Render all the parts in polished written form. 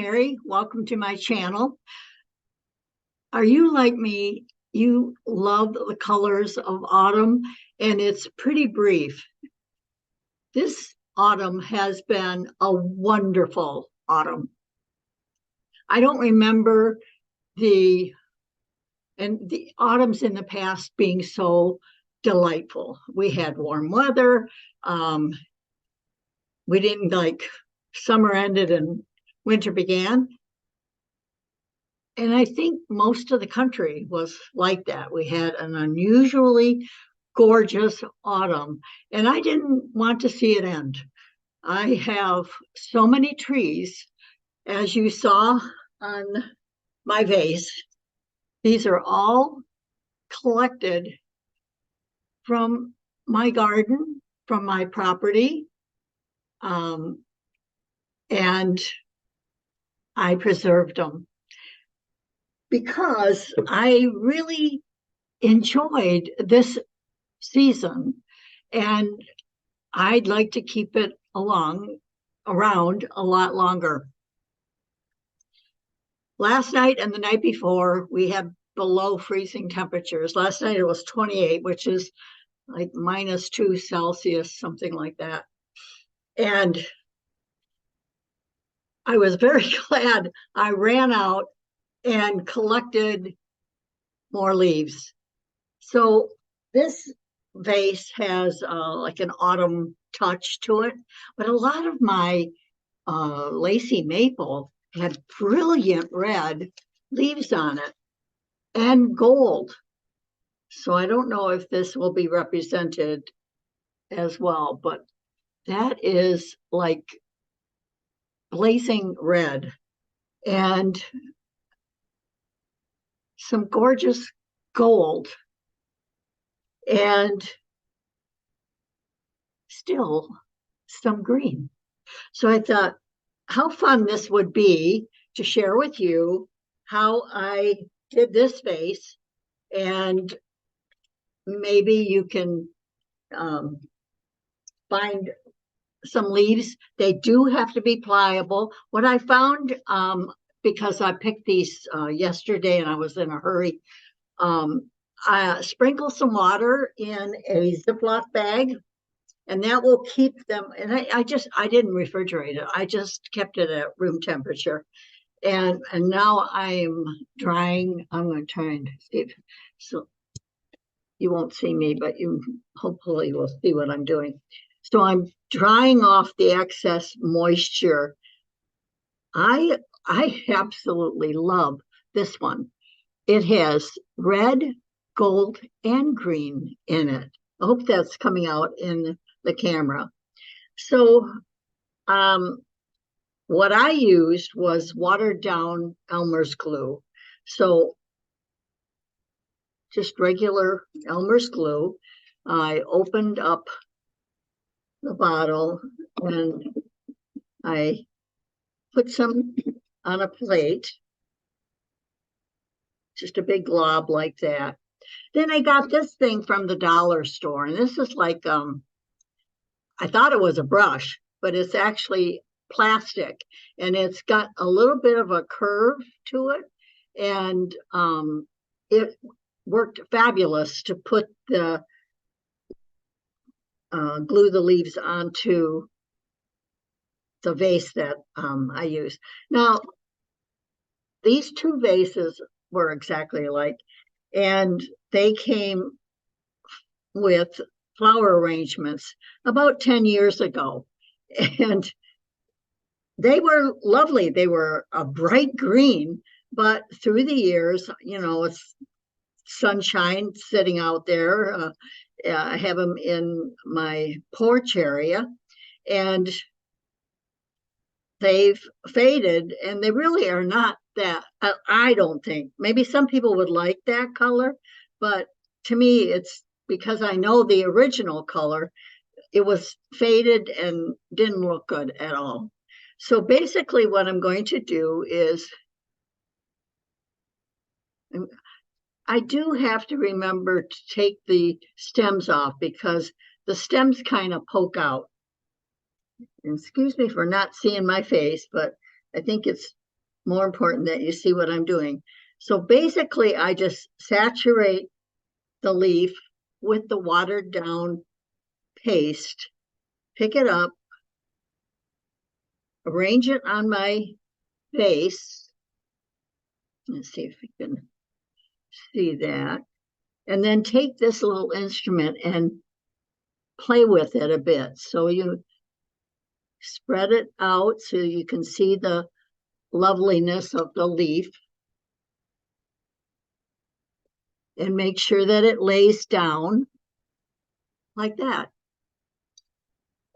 Mary. Welcome to my channel. Are you like me? You love the colors of autumn, and it's pretty brief. This autumn has been a wonderful autumn. I don't remember the autumns in the past being so delightful. We had warm weather. We didn't summer ended and winter began. And I think most of the country was like that. We had an unusually gorgeous autumn, and I didn't want to see it end. I have so many trees, as you saw on my vase. These are all collected from my garden, from my property, and I preserved them because I really enjoyed this season, and I'd like to keep it around a lot longer. Last night and the night before, we had below freezing temperatures. Last night it was 28, which is like -2 Celsius, something like that. And I was very glad I ran out and collected more leaves. So this vase has like an autumn touch to it, but a lot of my lacy maple had brilliant red leaves on it and gold. So I don't know if this will be represented as well, but that is like blazing red and some gorgeous gold and still some green. So I thought how fun this would be to share with you how I did this vase, and maybe you can find some leaves. They do have to be pliable. What I found, because I picked these yesterday and I was in a hurry, I sprinkle some water in a Ziploc bag, and that will keep them. And I didn't refrigerate it. I just kept it at room temperature. And now I'm drying. I'm going to try and see if, so you won't see me, but you hopefully will see what I'm doing. So I'm drying off the excess moisture. I absolutely love this one. It has red, gold, and green in it. I hope that's coming out in the camera. So what I used was watered down Elmer's glue. So just regular Elmer's glue. I opened up the bottle and I put some on a plate, just a big glob like that. Then I got this thing from the dollar store, and this is like, I thought it was a brush, but it's actually plastic, and it's got a little bit of a curve to it, and it worked fabulous to put the glue the leaves onto the vase that I use. Now, these two vases were exactly alike, and they came with flower arrangements about 10 years ago. And they were lovely. They were a bright green, but through the years, it's sunshine sitting out there. I have them in my porch area, and they've faded, and they really are not that, I don't think. Maybe some people would like that color, but to me, it's because I know the original color, it was faded and didn't look good at all. So basically what I'm going to do is, I do have to remember to take the stems off because the stems kind of poke out. And excuse me for not seeing my face, but I think it's more important that you see what I'm doing. So basically, I just saturate the leaf with the watered down paste, pick it up, arrange it on my vase. Let's see if we can see that. And then take this little instrument and play with it a bit. So you spread it out so you can see the loveliness of the leaf. And make sure that it lays down like that.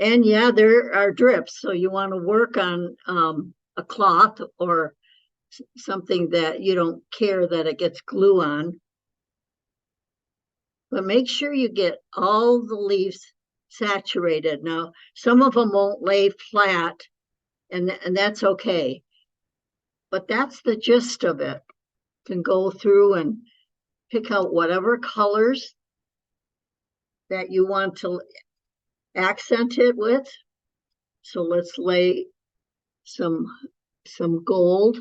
And yeah, there are drips. So you want to work on a cloth or something that you don't care that it gets glue on. But make sure you get all the leaves saturated. Now, some of them won't lay flat, and that's okay. But that's the gist of it. You can go through and pick out whatever colors that you want to accent it with. So let's lay some gold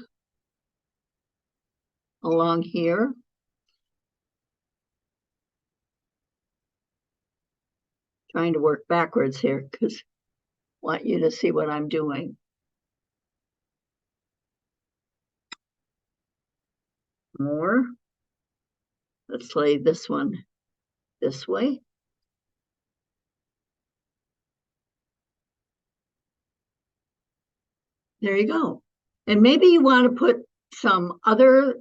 along here. Trying to work backwards here because I want you to see what I'm doing. More. Let's lay this one this way. There you go. And maybe you want to put some other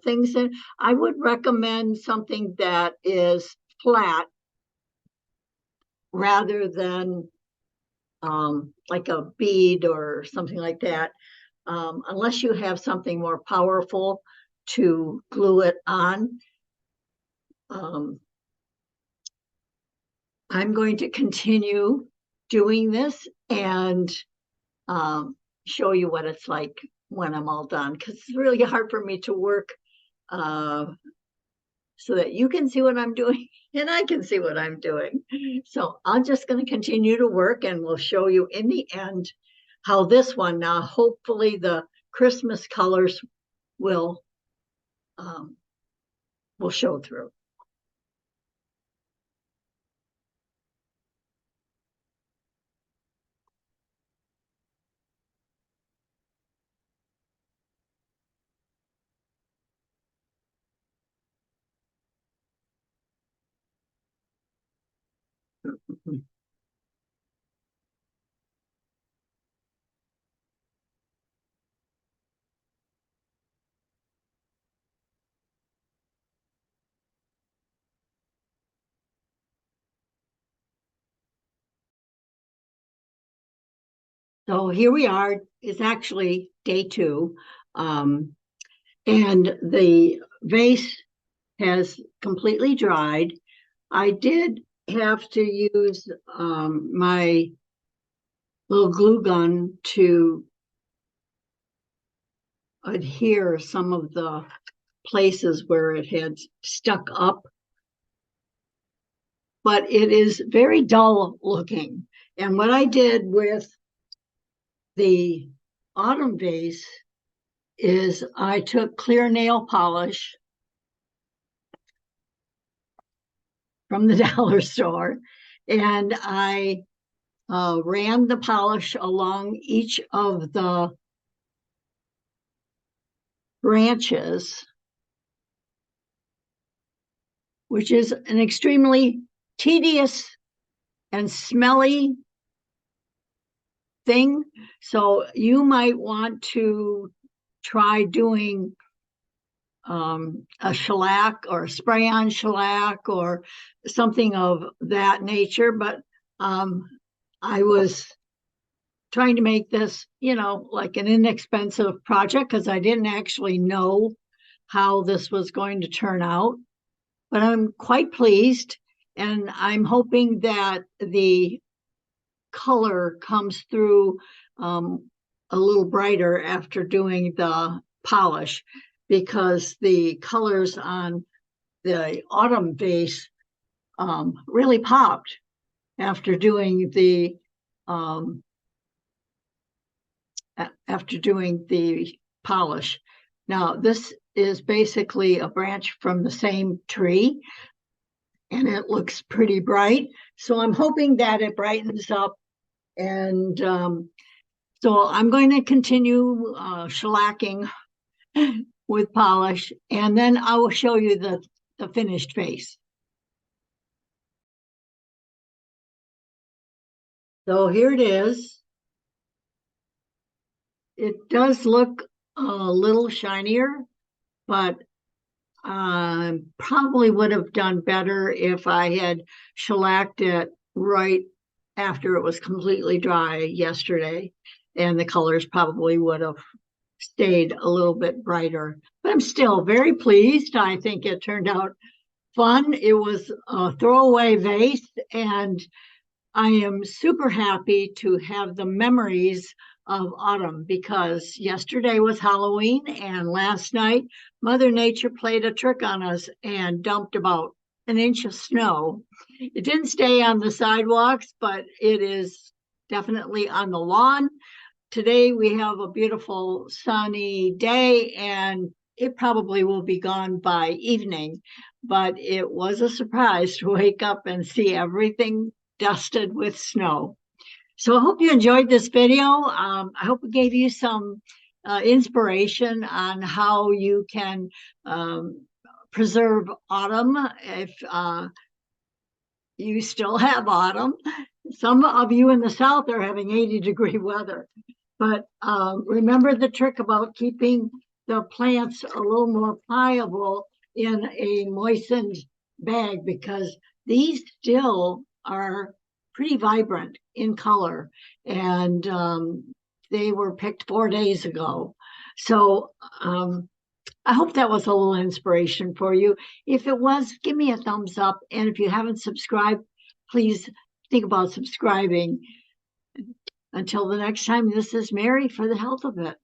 things in. I would recommend something that is flat rather than like a bead or something like that, unless you have something more powerful to glue it on. I'm going to continue doing this and show you what it's like when I'm all done, because it's really hard for me to work so that you can see what I'm doing and I can see what I'm doing. So I'm just going to continue to work and we'll show you in the end how this one, now hopefully the Christmas colors will show through. So here we are. It's actually day 2. And the vase has completely dried. I did have to use my little glue gun to adhere some of the places where it had stuck up. But it is very dull looking. And what I did with the autumn vase is I took clear nail polish from the dollar store and I ran the polish along each of the branches, which is an extremely tedious and smelly thing. So you might want to try doing a shellac or a spray-on shellac or something of that nature. But I was trying to make this, like an inexpensive project because I didn't actually know how this was going to turn out. But I'm quite pleased, and I'm hoping that the color comes through a little brighter after doing the polish, because the colors on the autumn vase really popped after doing the polish. Now, this is basically a branch from the same tree, and it looks pretty bright. So I'm hoping that it brightens up. And so I'm going to continue shellacking with polish, and then I will show you the finished face. So here it is. It does look a little shinier, but probably would have done better if I had shellacked it right after it was completely dry yesterday, and the colors probably would have stayed a little bit brighter. But I'm still very pleased. I think it turned out fun. It was a throwaway vase, and I am super happy to have the memories of autumn, because yesterday was Halloween and last night Mother Nature played a trick on us and dumped about an inch of snow. It didn't stay on the sidewalks, but it is definitely on the lawn. Today we have a beautiful sunny day, and it probably will be gone by evening, but it was a surprise to wake up and see everything dusted with snow. So I hope you enjoyed this video. I hope it gave you some inspiration on how you can preserve autumn if you still have autumn. Some of you in the South are having 80-degree weather. But remember the trick about keeping the plants a little more pliable in a moistened bag, because these still are pretty vibrant in color, and they were picked 4 days ago. So I hope that was a little inspiration for you. If it was, give me a thumbs up. And if you haven't subscribed, please think about subscribing. Until the next time, this is Mary for the health of it.